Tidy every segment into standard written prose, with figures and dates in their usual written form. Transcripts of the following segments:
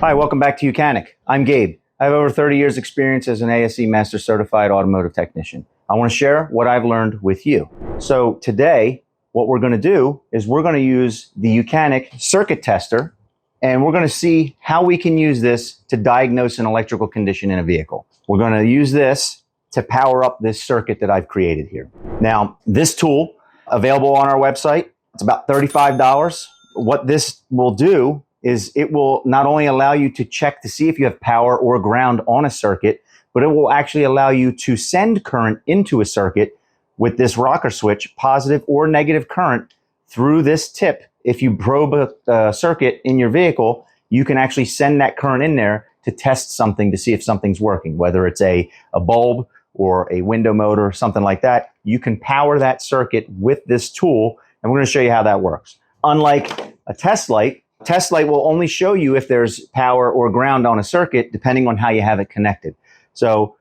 Hi, welcome back to Ucanic. I'm Gabe. I have over 30 years experience as an ASE Master Certified Automotive Technician. I want to share what I've learned with you. So today, what we're going to do is we're going to use the Ucanic circuit tester, and we're going to see how we can use this to diagnose an electrical condition in a vehicle. We're going to use this to power up this circuit that I've created here. Now, this tool, available on our website, it's about $35. What this will do is it will not only allow you to check to see if you have power or ground on a circuit, but it will actually allow you to send current into a circuit with this rocker switch, positive or negative current through this tip. If you probe a circuit in your vehicle, you can actually send that current in there to test something to see if something's working, whether it's a bulb or a window motor or something like that. You can power that circuit with this tool, and we're going to show you how that works. Unlike a test light will only show you if there's power or ground on a circuit, depending on how you have it connected. So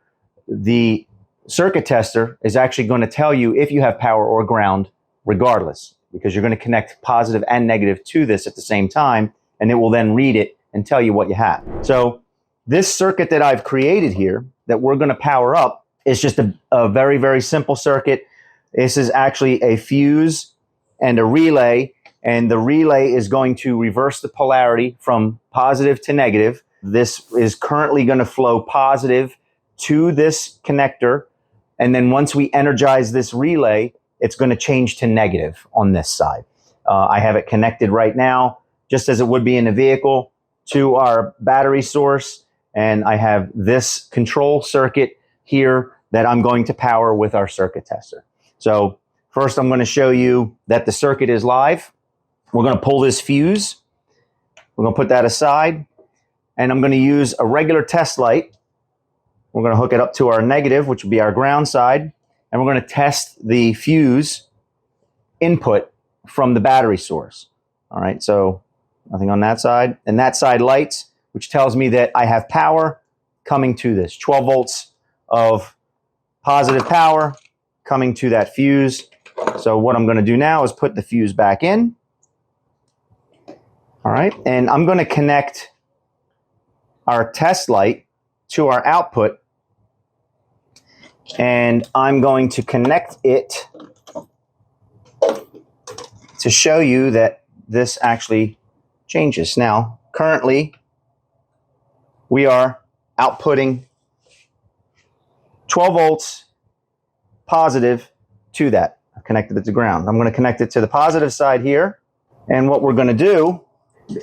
the circuit tester is actually going to tell you if you have power or ground regardless, because you're going to connect positive and negative to this at the same time, and it will then read it and tell you what you have. So this circuit that I've created here that we're going to power up is just a very, very simple circuit. This is actually a fuse and a relay, and the relay is going to reverse the polarity from positive to negative. This is currently going to flow positive to this connector, and then once we energize this relay, it's going to change to negative on this side. I have it connected right now, just as it would be in a vehicle, to our battery source, and I have this control circuit here that I'm going to power with our circuit tester. So first, I'm going to show you that the circuit is live. We're going to pull this fuse. We're going to put that aside, and I'm going to use a regular test light. We're going to hook it up to our negative, which would be our ground side, and we're going to test the fuse input from the battery source. All right, so nothing on that side, and that side lights, which tells me that I have power coming to this. 12 volts of positive power coming to that fuse. So what I'm going to do now is put the fuse back in. All right, and I'm going to connect our test light to our output, and I'm going to connect it to show you that this actually changes. Now, currently, we are outputting 12 volts positive to that. I've connected it to ground. I'm going to connect it to the positive side here, and what we're going to do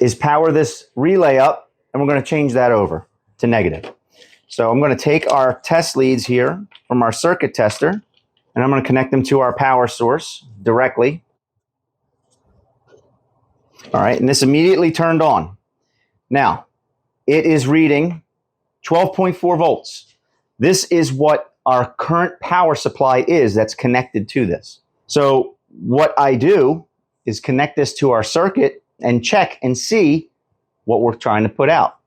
is power this relay up, and we're going to change that over to negative. So I'm going to take our test leads here from our circuit tester, and I'm going to connect them to our power source directly. All right, and this immediately turned on. Now, it is reading 12.4 volts. This is what our current power supply is that's connected to this. So what I do is connect this to our circuit and check and see what we're trying to put out.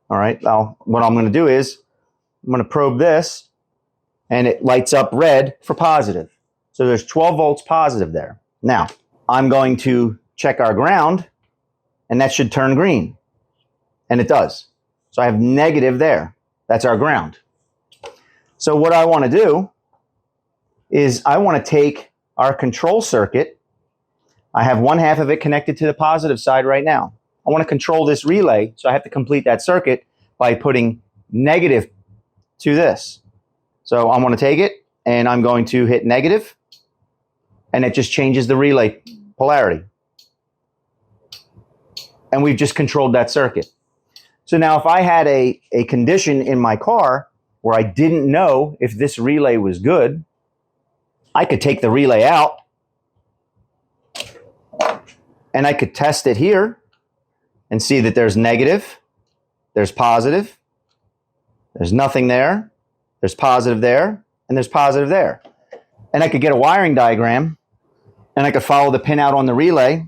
All right, now what I'm going to do is I'm going to probe this, and it lights up red for positive. So there's 12 volts positive there. Now, I'm going to check our ground, and that should turn green, and it does. So I have negative there. That's our ground. So what I want to do is I want to take our control circuit. I have one half of it connected to the positive side right now. I want to control this relay, so I have to complete that circuit by putting negative to this. So I'm going to take it, and I'm going to hit negative, and it just changes the relay polarity. And we've just controlled that circuit. So now if I had a condition in my car where I didn't know if this relay was good, I could take the relay out, and I could test it here and see that there's negative, there's positive, there's nothing there, there's positive there, and there's positive there. And I could get a wiring diagram, and I could follow the pin out on the relay,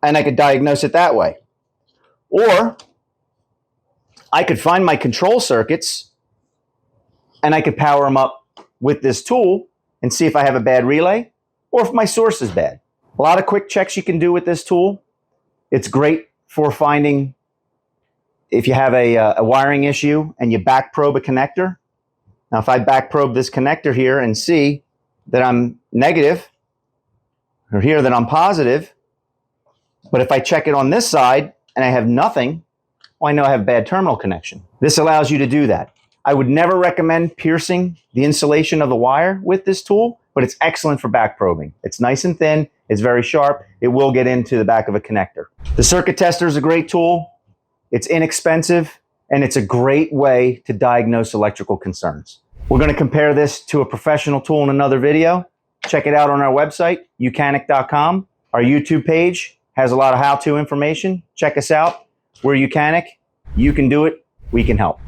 and I could diagnose it that way. Or I could find my control circuits, and I could power them up with this tool and see if I have a bad relay or if my source is bad. A lot of quick checks you can do with this tool. It's great for finding if you have a wiring issue and you back probe a connector. Now, if I back probe this connector here and see that I'm negative, or here that I'm positive, but if I check it on this side and I have nothing, well, I know I have bad terminal connection. This allows you to do that. I would never recommend piercing the insulation of the wire with this tool, but it's excellent for back probing. It's nice and thin, it's very sharp, it will get into the back of a connector. The circuit tester is a great tool, it's inexpensive, and it's a great way to diagnose electrical concerns. We're going to compare this to a professional tool in another video. Check it out on our website, ucanic.com. Our YouTube page has a lot of how-to information. Check us out. We're Ucanic. You can do it. We can help.